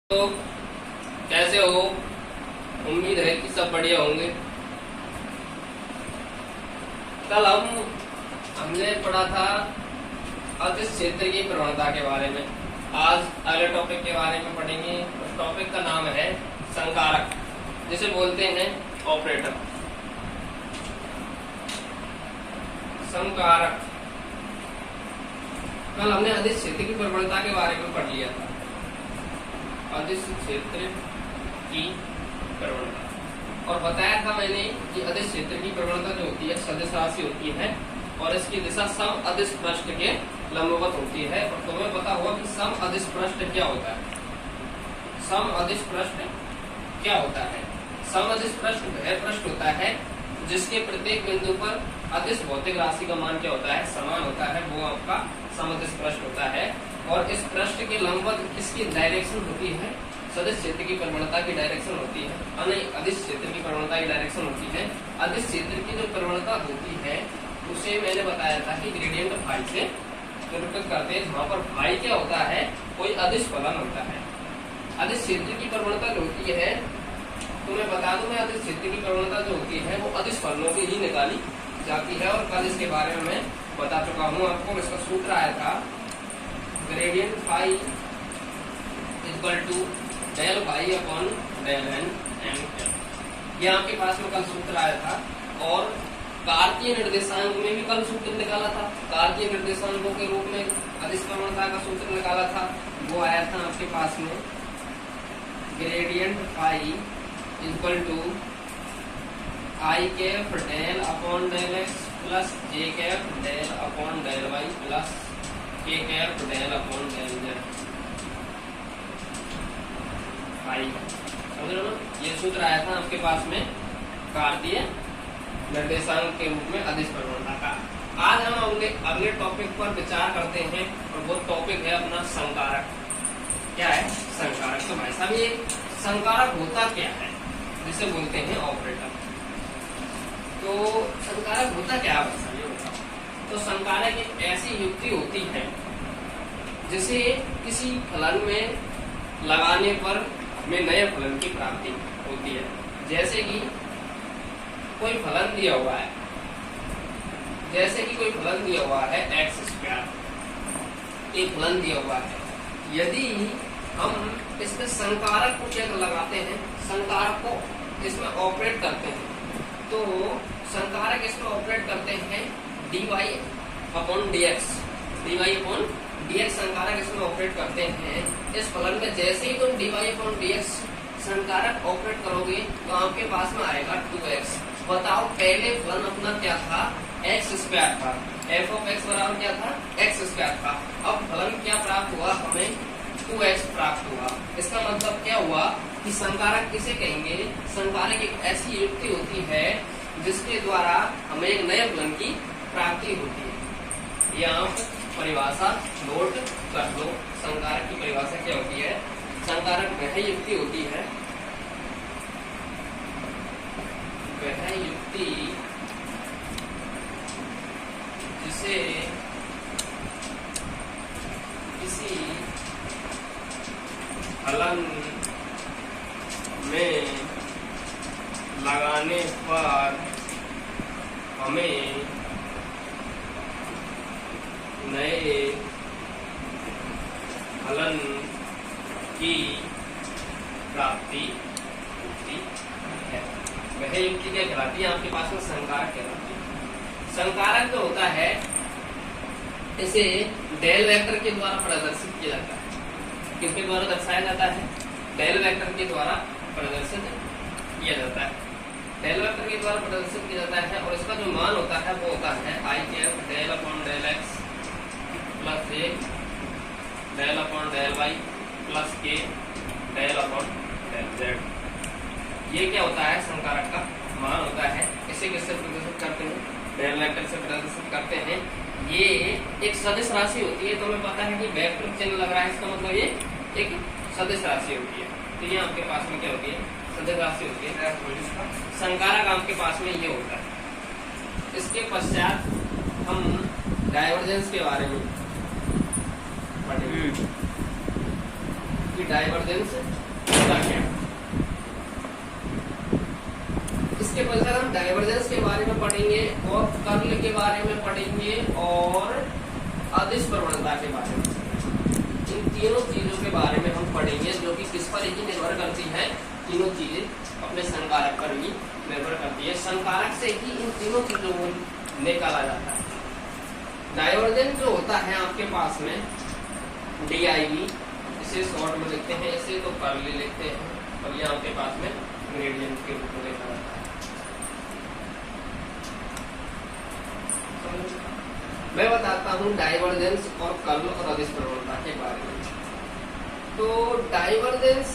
तो कैसे हो? उम्मीद है कि सब बढ़िया होंगे। कल हमने पढ़ा था अदिश क्षेत्र की प्रवणता के बारे में। आज अगले टॉपिक के बारे में पढ़ेंगे। उस टॉपिक का नाम है संकारक, जिसे बोलते हैं ऑपरेटर। संकारक। कल हमने अदिश क्षेत्र की प्रवणता के बारे में पढ़ लिया था। अदिश क्षेत्र की प्रवणता, और बताया था मैंने कि अदिश क्षेत्र की प्रवणता जो होती है सदिश राशि होती है और इसकी दिशा सम अदिश पृष्ठ के लंबवत होती है। और तुम्हें पता होगा कि सम अदिश पृष्ठ क्या होता है। सम अदिश पृष्ठ क्या होता है? सम अदिश पृष्ठ वह पृष्ठ होता है जिसके प्रत्येक बिंदु पर अदिश भौतिक राशि का मान क्या होता है? समान होता है। वो आपका सम अदिश पृष्ठ होता है। और इस पृष्ठ के लंबवत किसकी डायरेक्शन होती है? सदिश क्षेत्र की प्रवणता की डायरेक्शन होती है। अदिश क्षेत्र की प्रवणता की डायरेक्शन होती है। अदिश क्षेत्र की जो प्रवणता होती है उसे मैंने बताया था कि ग्रेडियंट फाई से निरूपित करते हैं, जहाँ पर फाई क्या होता है? कोई अदिश फलन होता है। अदिश क्षेत्र की प्रवणता जो होती है, तो मैं बता दूं, मैं अदिश क्षेत्र की प्रवणता जो होती है वो अदिश फलनों की ही निकाली जाती है। और कल इसके बारे में मैं बता चुका हूँ आपको। इसका सूत्र आया था gradient phi equal to del phi upon del n m. ये आपके पास में कल सूत्र आया था। और कार्तीय निर्देशांक में भी कल सूत्र निकाला था। कार्तीय निर्देशांकों के रूप में अदिश प्रवणता का सूत्र निकाला था। वो आया था आपके पास में gradient phi equal to i cap del upon del x plus j cap del upon del y plus k cap del upon del z. समझ लो ना, ये सूत्र आया था आपके पास में कार्तीय निर्देशांक के रूप में अदिश प्रवणता का। आज हम अगले टॉपिक पर विचार करते हैं और वो टॉपिक है अपना संकारक। क्या है संकारक? तो भाई साहब, ये संकारक होता क्या है जिसे बोलते हैं ऑपरेटर? तो संकारक होता क्या है भाई साहब? ये होता तो संकारक एक ऐसी युक्ति होती है जिसे किसी फलन में लगाने पर में नए फलन की प्राप्ति होती है। जैसे कि कोई फलन दिया हुआ है, एक्स स्क्वायर, एक फलन दिया हुआ है। यदि हम इसमें संकारक को क्या लगाते हैं, संकारक को इसमें ऑपरेट करते हैं, तो संकारक इसमें ऑपरेट करते हैं dy upon dx। dy upon dx संकारक इसमें ऑपरेट करते हैं। इस फलन में जैसे ही तुम dy अपॉन dx संकारक ऑपरेट करोगे तो आपके पास में आएगा 2x। बताओ, पहले फलन अपना क्या था? एक्स स्क्वायर था। एफ ऑफ एक्स बराबर क्या था? एक्स स्क्वायर था। अब फलन क्या प्राप्त हुआ? हमें 2x प्राप्त हुआ। इसका मतलब क्या हुआ कि संकारक किसे कहेंगे? संकारक एक ऐसी युक्ति होती है जिसके द्वारा हमें एक नए फलन की प्राप्ति होती है। यहाँ परिभाषा नोट कर लो। संकारक की परिभाषा क्या होती है? संकारक वह युक्ति होती है, जिसे किसी फलन में लगाने पर हमें नए फलन की प्राप्ति होती है। वह युक्ति क्या कहलाती है? आपके पास में संकारक कहलाती है। संकारक जो होता है इसे डेल वेक्टर के द्वारा प्रदर्शित किया जाता है। किसके द्वारा दर्शाया जाता है? डेल वेक्टर के द्वारा प्रदर्शित किया जाता है। डेल वेक्टर के द्वारा प्रदर्शित किया जाता है। और इसका जो मान होता है वो होता है i cap del upon del x plus a del upon del y plus k del upon del z. ये क्या होता है? संकारक का मान होता है। इसे किससे प्रदर्शित करते हैं? डेल वेक्टर से प्रदर्शित करते हैं। ये एक सदिश राशि होती है। तो हमें पता है कि वेक्टर चिन्ह लग रहा है, इसका मतलब ये एक सदिश राशि होती है। तो ये आपके पास में क्या होती है? सदिश राशि होती है। संकारक आपके पास में ये होता है। इसके पश्चात हम डाइवर्जेंस के बारे में पढ़ेंगे। कि डाइवर्जेंस होता क्या। इसके पश्चात हम डाइवर्जेंस के बारे में पढ़ेंगे और कर्ल के बारे में पढ़ेंगे और अदिश प्रवणता के बारे में। इन तीनों चीजों के बारे में हम पढ़ेंगे जो कि किस पर ही निर्भर करती है। तीनों चीजें अपने संकारक पर ही निर्भर करती है। संकारक से ही इन तीनों चीजों को निकाला जाता है। डाइवर्जेंस जो होता है आपके पास में DIV, इसे शॉर्ट में लिखते हैं, इसे तो कर्ल लिखते हैं और ये आपके पास में ग्रेडियंट के रूप में लिखा जाता है। मैं बताता हूँ डाइवर्जेंस और कर्ल और अदिश प्रवणता के बारे में। तो डाइवर्जेंस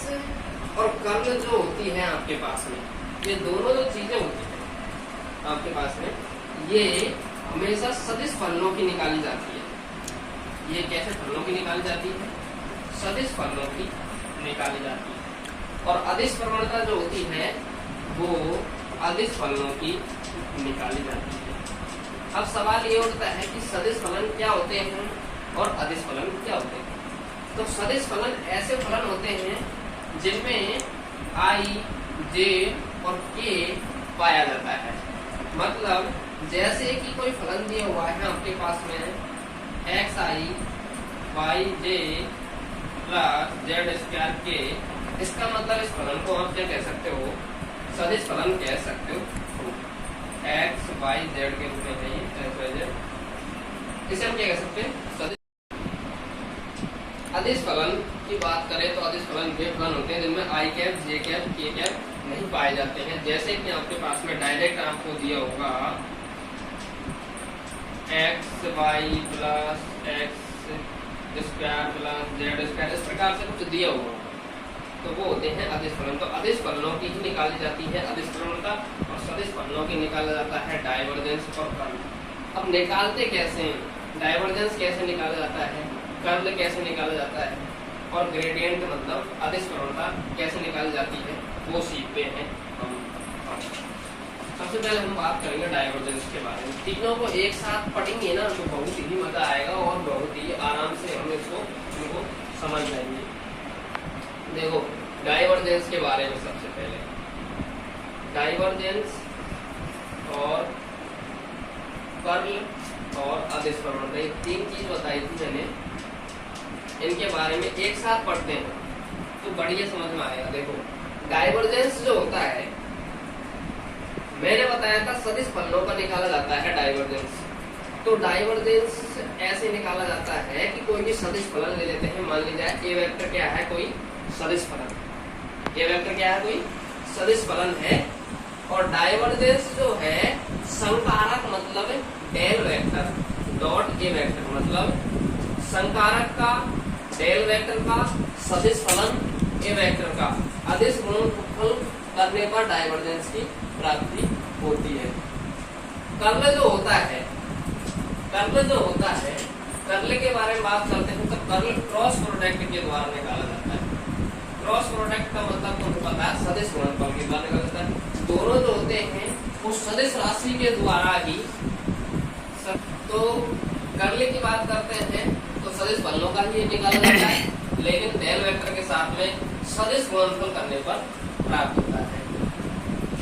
और कर्ल जो होती है आपके पास में, ये दोनों जो चीजें होती हैं आपके पास में, ये हमेशा सदिश फलनों की निकाली जाती है। ये कैसे फलनों की निकाली जाती है? सदिश फलनों की निकाली जाती है। और अदिश प्रवणता जो होती है वो अदिश फलनों की निकाली जाती है। अब सवाल ये उठता है कि सदिश फलन क्या होते हैं और अदिश फलन क्या होते हैं। तो सदिश फलन ऐसे फलन होते हैं जिनमें I, J और K पाया जाता है। मतलब जैसे कि कोई फलन दिया हुआ है आपके पास में xi yj plus z square k, इसका मतलब इस फलन को आप क्या कह सकते हो? सदिश फलन कह सकते हो। x y z के रूप में है x y z, इसे हम क्या कह सकते हैं? सदिश। अदिश फलन की बात करें तो अदिश फलन वे फलन होते हैं जिनमें I cap, J cap, K cap नहीं पाए जाते हैं। जैसे कि आपके पास में डायरेक्ट आपको दिया होगा x y plus x square plus z square, इस प्रकार से कुछ दिया हुआ, तो वो होते हैं अदिश फलन। तो अदिश फलनों की ही निकाली जाती है अदिश प्रवणता और सदिश फलनों की निकाला जाता है डाइवर्जेंस और कर्ल। अब निकालते कैसे हैं? डाइवर्जेंस कैसे निकाला जाता है, कर्ल कैसे निकाला जाता है और ग्रेडियंट मतलब अदिश प्रवणता कैसे निकाली जाती है, वो सीखते हैं हम। सबसे पहले हम बात करेंगे डाइवर्जेंस के बारे में। तीनों को एक साथ पढ़ेंगे ना तो बहुत ही मजा आएगा और बहुत ही आराम से हम इनको समझ जाएंगे। देखो डाइवर्जेंस के बारे में सबसे पहले, डाइवर्जेंस और कर्ल और अदिश प्रवणता, ये तीन चीज बताई थी मैंने, इनके बारे में एक साथ पढ़ते हैं तो बढ़िया समझ में आएगा। देखो डाइवर्जेंस जो होता है, मैंने बताया था सदिश फलनों का निकाला जाता है डाइवर्जेंस। तो डाइवर्जेंस ऐसे निकाला जाता है कि कोई भी सदिश फलन ले लेते हैं। मान लीजिए ए वेक्टर क्या है, कोई सदिश फलन, ए वेक्टर क्या है, कोई सदिश फलन है और डाइवर्जेंस जो है संकारक मतलब del vector dot a vector, मतलब संकारक का डेल वेक्टर का सदिश फलन ए वेक्टर का अदिश गुणनफल करने पर डाइवर्जेंस की प्राप्ति होती है। कर्ल जो होता है, कर्ल के बारे में बात करते हैं तो कर्ल क्रॉस प्रोडक्ट के द्वारा निकाला जाता है। क्रॉस प्रोडक्ट का मतलब तुमको पता है सदिश गुणनफल के द्वारा निकाला जाता है। दोनों जो होते हैं वो सदिश राशि के द्वारा ही। तो कर्ल की बात करते हैं तो सदिश फलनों का ही निकाला जाता है, लेकिन डेल वेक्टर के साथ में सदिश गुणनफल करने पर प्राप्त होता है।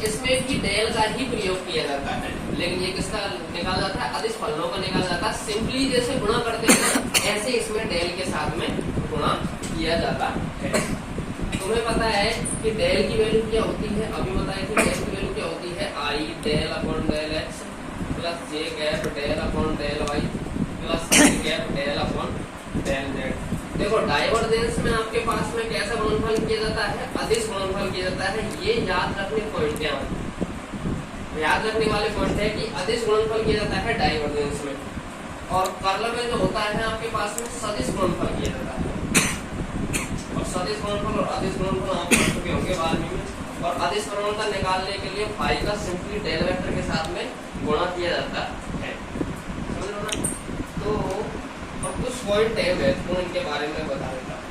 इसमें भी डेल का ही प्रयोग किया जाता है, लेकिन ये किसका निकाला जाता है? अदिश फलनों का निकाला जाता है। सिंपली जैसे गुणा करते हैं ऐसे इसमें डेल के साथ में गुणा किया जाता है। तुम्हें पता है कि डेल की वैल्यू क्या होती है? अभी बताया कि डेल की वैल्यू क्या होती है? I del upon del x plus j cap del upon del y plus k cap del upon del z। देखो डाइवर्जेंस में आपके पास में कैसा गुणनफल किया जाता है? अदिश गुणनफल किया जाता है। ये याद रखने पॉइंट है, याद रखने वाले पॉइंट है कि अदिश गुणनफल किया जाता है डाइवर्जेंस में, और कर्ल में जो होता है आपके पास में सदिश गुणनफल किया जाता है। और सदिश गुणनफल और अदिश गुणनफल आप पढ़ चुके होंगे 12वीं में। और अदिश प्रवणता निकालने के लिए फाई का सिंपली डेल वेक्टर के साथ में गुणा किया जाता है। समझ लो ना? तो और कुछ पॉइंट है महत्वपूर्ण, इनके बारे में बता देता हूं।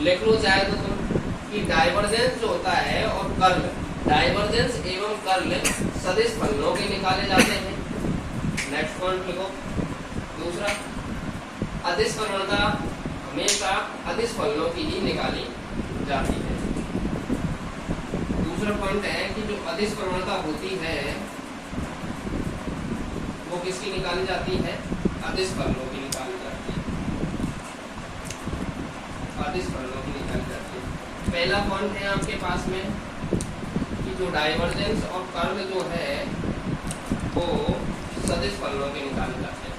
लिख लो चाहे तो तुम कि डाइवर्जेंस जो होता है और कर्ल, डाइवर्जेंस एवं कर्ल सदिश फलनों के निकाले जाते हैं। नेक्स्ट पॉइंट लिखो। दूसरा, अदिश प्रवणता हमेशा अदिश फलनों की ही निकाली जाती है। दूसरा पॉइंट है कि जो अदिश प्रवणता होती है वो किसकी निकाली जाती है? अदिश फलनों की निकाली जाती है, अदिश फलनों की निकाली जाती है। पहला पॉइंट है आपके पास में कि जो डाइवर्जेंस और कर्ल जो है वो सदिश फलनों के निकाले जाते हैं।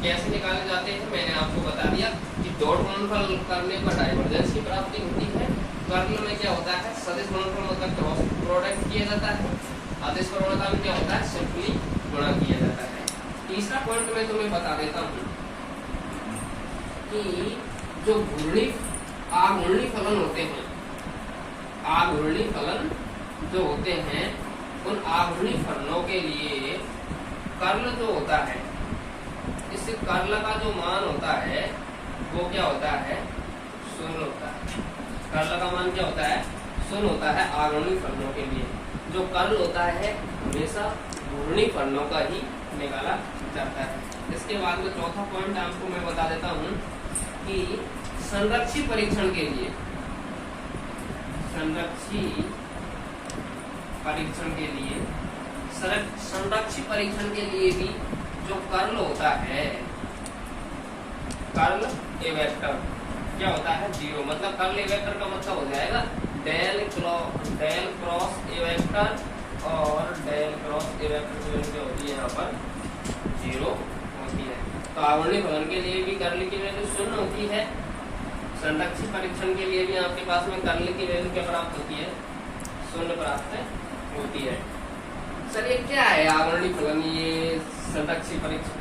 कैसे निकाले जाते हैं मैंने आपको बता दिया कि डॉट गुणनफल करने पर डाइवर्जेंस की प्राप्ति होती है। कर्ल में क्या होता है? सदिश गुणनफल मतलब क्रॉस प्रोडक्ट किया जाता है। अदिश प्रवणता में क्या होता है? सिंपली गुणा किया जाता है। तीसरा पॉइंट मैं तुम्हें बता देता हूँ कि जो आघूर्णी फलन होते हैं, आघूर्णी फलन जो होते हैं उन आघूर्णी फलनों के लिए कर्ल जो होता है, इस कर्ल का जो मान होता है वो क्या होता है? शून्य होता है। कर्ल का मान क्या होता है? शून्य होता है आघूर्णी फलनों के लिए। जो कर्ल होता है हमेशा घूर्णी फलनों का ही निकाला जाता है। इसके बाद में चौथा पॉइंट आपको मैं बता देता हूँ कि संरक्षी परीक्षण के लिए, संरक्षी परीक्षण के लिए भी जो कर्ल होता है, कर्ल ए वेक्टर क्या होता है? 0। मतलब कर्ल ए वेक्टर का मतलब हो जाएगा डेल क्रॉस ए वेक्टर और डेल क्रॉस ए वेक्टर जो होती है यहाँ पर 0 होती है। तो आघूर्णी फलन के लिए भी कर्ल की वैल्यू 0 होती है। संरक्षी परीक्षण के लिए भी आपके पास में कर्ल की वैल्यू क्या प्राप्त होती है? 0 प्राप्त होती है। सर ये क्या है आघूर्णी फलन, ये संरक्षी परीक्षण?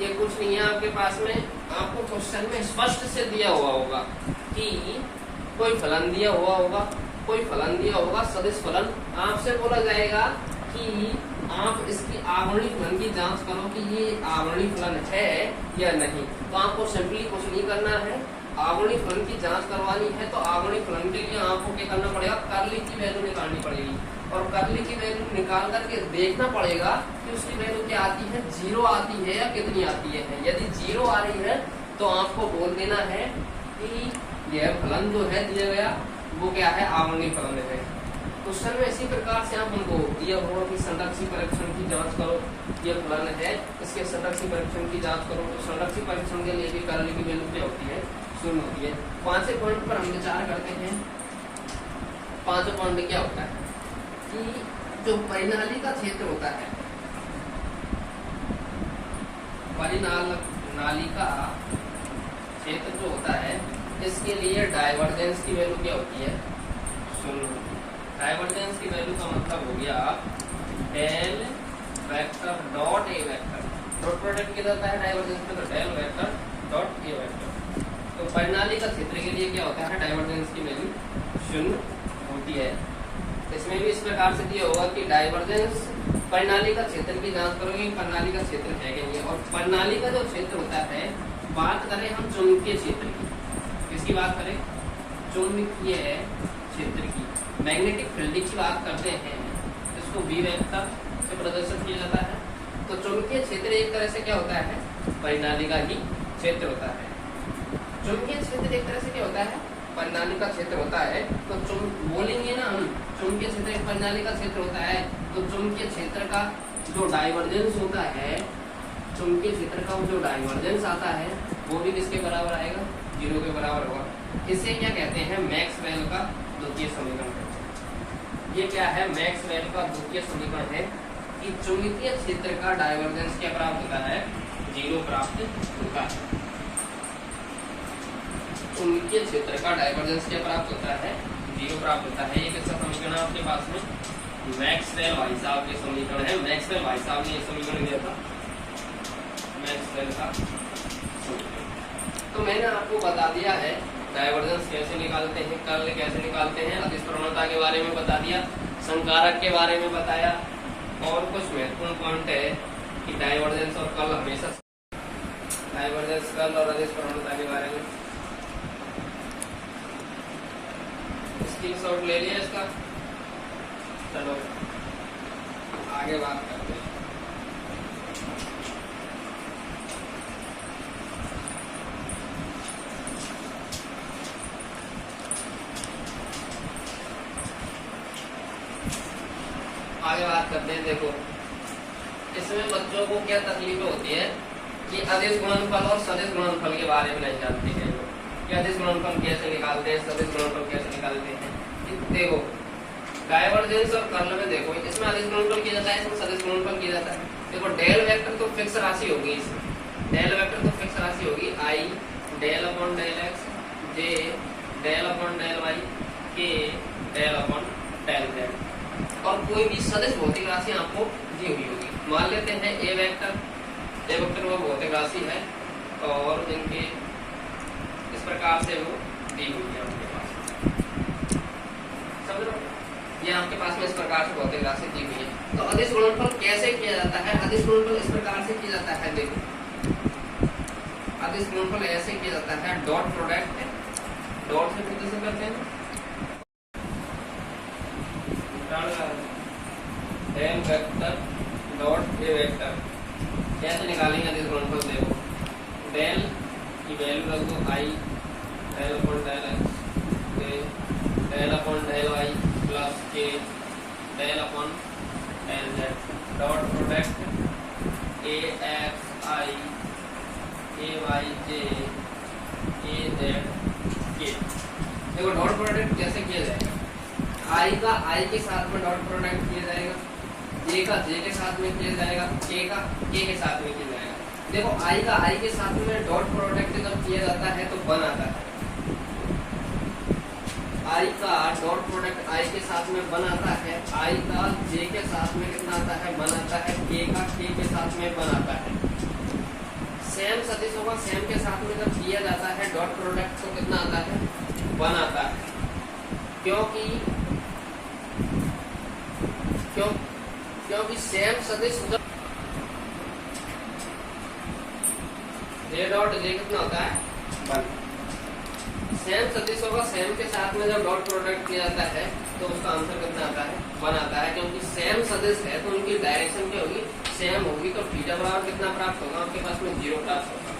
ये कुछ नहीं है, आपके पास में आपको क्वेश्चन में स्पष्ट से दिया हुआ होगा कि कोई फलन दिया हुआ होगा सदिश फलन। आपसे बोला जाएगा कि आप इसकी आघूर्णी फलन की जांच करो कि ये आघूर्णी फलन है या नहीं। तो आपको सिंपली कुछ नहीं करना है, आघूर्णी फलन की जांच करवानी है। तो आघूर्णी फलन के लिए आपको क्या करना पड़ेगा? कर्ल की वैल्यू निकालनी पड़ेगी और कर्ल की वैल्यू निकाल करके देखना पड़ेगा कि उसकी वैल्यू क्या आती है? 0 आती है या कितनी आती है। यदि 0 आ रही है तो आपको बोल देना है कि यह फलन जो है दिया गया वो क्या है? आघूर्णी फलन है। क्वेश्चन में इसी प्रकार से आप उनको दिया होगा कि संरक्षी परीक्षण की जांच करो, ये फलन है, इसके संरक्षी परीक्षण की जांच करो। तो संरक्षी परीक्षण के लिए भी कर्ल की वैल्यू क्या होती है? 0 होती है। 5वें पॉइंट पर हम विचार करते हैं। 5वां पॉइंट क्या होता है कि जो परिनाली का क्षेत्र होता है, परिनाली का क्षेत्र जो होता है, इसके लिए डाइवर्जेंस की वैल्यू क्या होती है? 0। डाइवर्जेंस की वैल्यू का मतलब हो गया del vector dot a vector. Dot product किया जाता है डाइवर्जेंस में, तो del vector dot a vector. तो परिनाली का क्षेत्र के लिए क्या होता है? डाइवर्जेंस की वैल्यू 0 होती है। इसमें भी इस प्रकार से दिया होगा कि डाइवर्जेंस परिनाली का क्षेत्र की जांच करोगे, परिनाली का क्षेत्र है क्या नहीं। और परिनाली का जो क्षेत्र होता है, बात करें हम चुंबकीय क्षेत्र की, किसकी बात करें? चुंबकीय क्षेत्र की। मैग्नेटिक फील्ड की बात करते हैं, इसको V वेक्टर से प्रदर्शित किया जाता है। तो चुंबकीय क्षेत्र एक तरह से क्या होता है? परिनाली का ही क्षेत्र होता है। चुंबकीय क्षेत्र एक तरह से क्या होता है? परिनाली का क्षेत्र होता है। तो बोलेंगे ना हम चुंबकीय क्षेत्र एक परिनाली का क्षेत्र होता है, तो चुंबकीय क्षेत्र का जो डाइवर्जेंस होता है, चुंबकीय क्षेत्र का जो डाइवर्जेंस आता है वो भी किसके बराबर आएगा? 0 के बराबर होगा। इसे क्या कहते हैं? मैक्सवेल का द्वितीय समीकरण कहते हैं। ये क्या है? मैक्सवेल का द्वितीय समीकरण है कि चुंबकीय क्षेत्र का डाइवर्जेंस क्या प्राप्त होता है? 0 प्राप्त होता है। चुंबकीय क्षेत्र का डाइवर्जेंस क्या प्राप्त होता है? 0 प्राप्त होता है। ये कैसा समीकरण आपके पास में? मैक्सवेल भाई साहब के समीकरण है। मैक्सवेल भाई साहब ने ये समीकरण दिया था, मैक्सवेल का समीकरण। तो मैंने आपको बता दिया है डाइवर्जेंस कैसे निकालते हैं, कर्ल कैसे निकालते हैं, अदिश प्रवणता के बारे में बता दिया, संकारक के बारे में बताया, और कुछ महत्वपूर्ण पॉइंट है कि डाइवर्जेंस और कर्ल हमेशा, डाइवर्जेंस कर्ल और अदिश प्रवणता के बारे में स्क्रीनशॉट ले लिया इसका। चलो आगे बात करते हैं। आगे बात करते हैं। देखो इसमें बच्चों को क्या तकलीफ होती है कि अदिश गुणनफल और सदिश गुणनफल के बारे में नहीं जानते हैं कि अदिश गुणनफल कैसे निकालते हैं, सदिश गुणनफल कैसे निकालते हैं। देखो डाइवर्जेंस और कर्ल में देखो इसमें अदिश गुणनफल किया जाता है, इसमें सदिश गुणनफल किया जाता है। देखो डेल वेक्टर तो फिक्स राशि होगी, इसमें डेल वेक्टर तो फिक्स राशि होगी, आई डेल अपॉन डेल एक्स जे डेल अपॉन डेल वाई के डेल अपॉन डेल जेड। और कोई भी सदिश भौतिक राशि आपको दी हुई होगी। मान लेते हैं ए वेक्टर वो भौतिक राशि है और जिनके इस प्रकार से वो दी हुई है आपके पास, समझ लो ये आपके पास में इस प्रकार से भौतिक राशि दी हुई है। तो अदिश गुणनफल कैसे किया जाता है? अदिश गुणनफल इस प्रकार से किया जाता है। देखो अदिश गुणनफल ऐसे किया जाता है, डॉट प्रोडक्ट डॉट से कितने से करते हैं m vector dot a vector कैसे निकालेंगे अदिश गुणनफल? देखो डेल की वैल्यू रख दो i del upon del x del upon del y plus k del upon del z dot product a x i a y j a z k. देखो dot product कैसे किया जाएगा? आई का आई के साथ में डॉट प्रोडक्ट किया जाएगा, जे का जे के साथ में किया जाएगा, के का के के साथ में किया जाएगा। देखो आई का आई के साथ में डॉट प्रोडक्ट जब किया जाता है तो बन आता है, आई का डॉट प्रोडक्ट आई के साथ में बन आता है, आई का जे के साथ में कितना आता है बन आता है, के का के साथ में बन आता है। सेम सदिशों का सेम के साथ में जब किया जाता है डॉट प्रोडक्ट तो कितना आता है बन आता है। क्योंकि सेम सदिश जे डॉट जे कितना होता है वन। सेम सदिशों का सेम के साथ में जब डॉट प्रोडक्ट किया जाता है तो उसका आंसर कितना आता है वन आता है। क्योंकि सेम सदिश है तो उनकी डायरेक्शन क्या होगी सेम होगी, तो थीटा बराबर कितना प्राप्त होगा आपके पास में 0 प्राप्त होगा,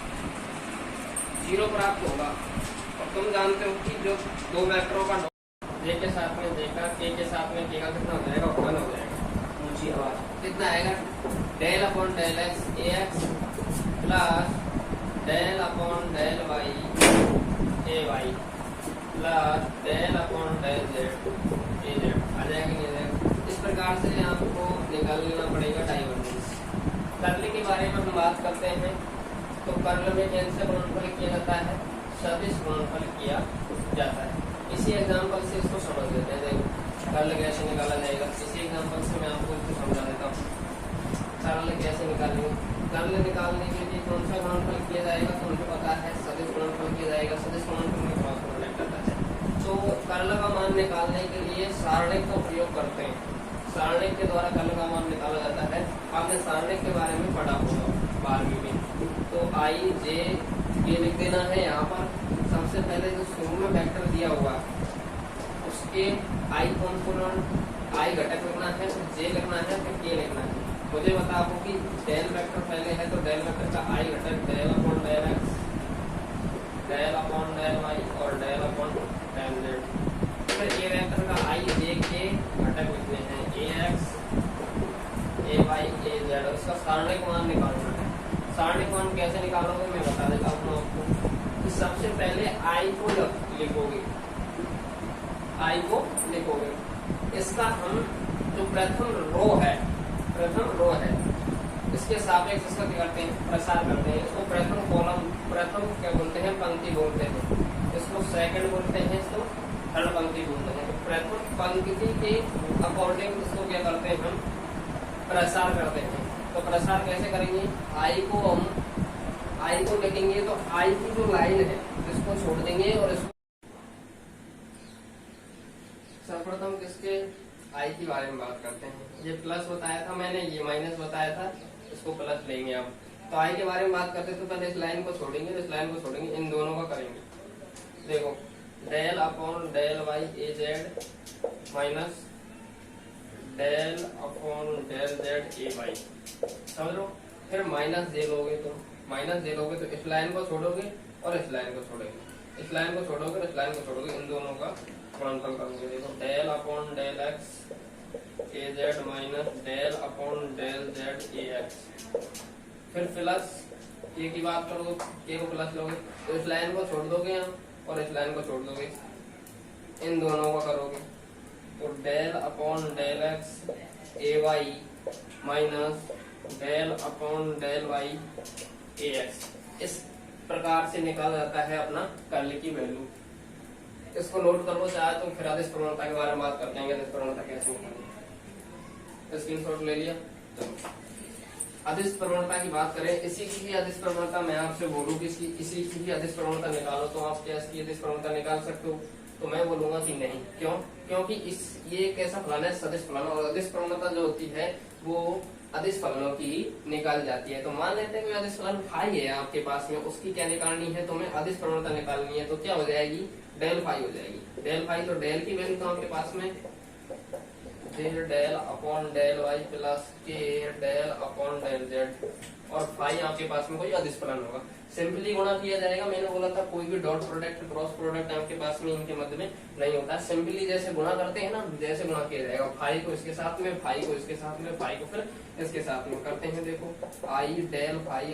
0 प्राप्त होगा। और तुम जानते हो कि जो दो वेक्टरों का जे के साथ में जे का के साथ में के का कितना हो जाएगा 1 हो जाएगा। ऊंची आवाज कितना आएगा del upon del x a x plus del upon del y a y plus del upon del z a z आ जाएगा नहीं आएगा। इस प्रकार से आपको निकाल लेना पड़ेगा डाइवर्जेंस। कर्ल के बारे में हम बात करते हैं तो कर्ल में कैसे गुणनफल किया जाता है, सदिश गुणनफल किया जाता है। इसी एग्जांपल से इसको समझ लेते हैं। देखो कर्ल कैसे निकाला जाएगा, इसी एग्जांपल से मैं आपको इसको समझा देता हूँ। कर्ल कैसे निकालेंगे? कर्ल निकालने के लिए कौन सा गुणनफल किया जाएगा तो उनको पता है, सदिश गुणनफल किया जाएगा। सदिश गुणनफल में क्रॉस प्रोडक्ट आता है। तो कर्ल का मान निकालने के लिए सारणिक का उपयोग करते हैं। सारणिक के द्वारा कर्ल का मान निकाला जाता है। आपने सारणिक के बारे में पढ़ा होगा 12वीं में। तो आई जे ये लिख देना है यहाँ पर। सबसे पहले जो शुरू में वेक्टर दिया हुआ उसके आई कॉम्पोनेंट आई घटक लिखना है, फिर जे लिखना है, फिर के लिखना है। मुझे बता आपको कि डेल वेक्टर पहले है तो डेल वेक्टर का आई घटक del upon del x del upon del y और डेल अपॉन डेल जेड। फिर ए वेक्टर का आई जे के घटक लिखने हैं ए x a Y a Z. उसका सारणिक मान निकालना है। सारणिक मान कैसे निकालोगे मैं बता देता हूँ आपको। सबसे पहले आई को लिखोगे, आई को लिखोगे। इसका हम जो प्रथम रो है इसके सापेक्ष इसका क्या करते हैं प्रसार करते हैं। इसको प्रथम कॉलम प्रथम क्या बोलते हैं पंक्ति बोलते हैं, इसको सेकंड बोलते हैं, इसको थर्ड पंक्ति बोलते हैं। तो प्रथम पंक्ति के अकॉर्डिंग इसको क्या करते हैं हम प्रसार करते हैं। तो प्रसार कैसे करेंगे? आई को लिखेंगे तो आई की जो लाइन है इसको छोड़ देंगे और इसको सर्वप्रथम किसके आई के बारे में बात करते हैं। ये प्लस बताया था मैंने, ये माइनस बताया था, इसको प्लस लेंगे आप। तो आई के बारे में बात करते तो पहले इस लाइन को छोड़ेंगे, इस लाइन को छोड़ेंगे, इन दोनों का करेंगे। देखो del upon del y a z minus del upon del z a y, समझ लो। फिर माइनस जे लोगे तो इस लाइन को छोड़ोगे और इस लाइन को छोड़ोगे, इस लाइन को छोड़ोगे और इस लाइन को छोड़ोगे, इन दोनों का गुणनफल करोगे। देखो del upon del x a z minus del upon del z a x. फिर प्लस ए की बात करो, ए को प्लस लोगे तो इस लाइन को छोड़ दोगे यहाँ और इस लाइन को छोड़ दोगे, इन दोनों को करोगे तो del upon del x a y minus del upon del y a x. इस प्रकार से निकाला जाता है अपना कर्ल की वैल्यू। इसको नोट कर लो चाहे तो, फिर अदिश प्रवणता के बारे में बात करते हैं, अदिश प्रवणता कैसे निकालनी। स्क्रीनशॉट ले लिया। अदिश प्रवणता की बात करें, इसी की अदिश प्रवणता मैं आपसे बोलूं कि इसी की अदिश प्रवणता निकालो तो आप क्या इसकी अदिश प्रवणता निकाल सकते हो, तो मैं बोलूंगा कि नहीं। क्यों? क्योंकि ये एक ऐसा फलन है सदिश फलन, और अदिश प्रवणता जो होती है वो अदिश फलनों की निकाल जाती है। तो मान लेते हैं कोई अदिश फलन फाई है आपके पास में, उसकी क्या निकालनी है, तो मैं अदिश प्रवणता निकालनी है, तो क्या हो जाएगी, डेल फाई हो जाएगी। डेल फाई, तो डेल की वैल्यू तो आपके पास में del upon del y plus k del upon del z, और फाई आपके पास में कोई अदिश फलन होगा, सिंपली गुणा किया जाएगा। मैंने बोला था कोई भी डॉट प्रोडक्ट क्रॉस प्रोडक्ट आपके पास में इनके मध्य में नहीं होता, सिंपली जैसे गुणा करते हैं ना, जैसे गुणा किया जाएगा। फाई को इसके साथ में, फाई को इसके साथ में, फाई को फिर इसके साथ में करते हैं। देखो आई डेल फाई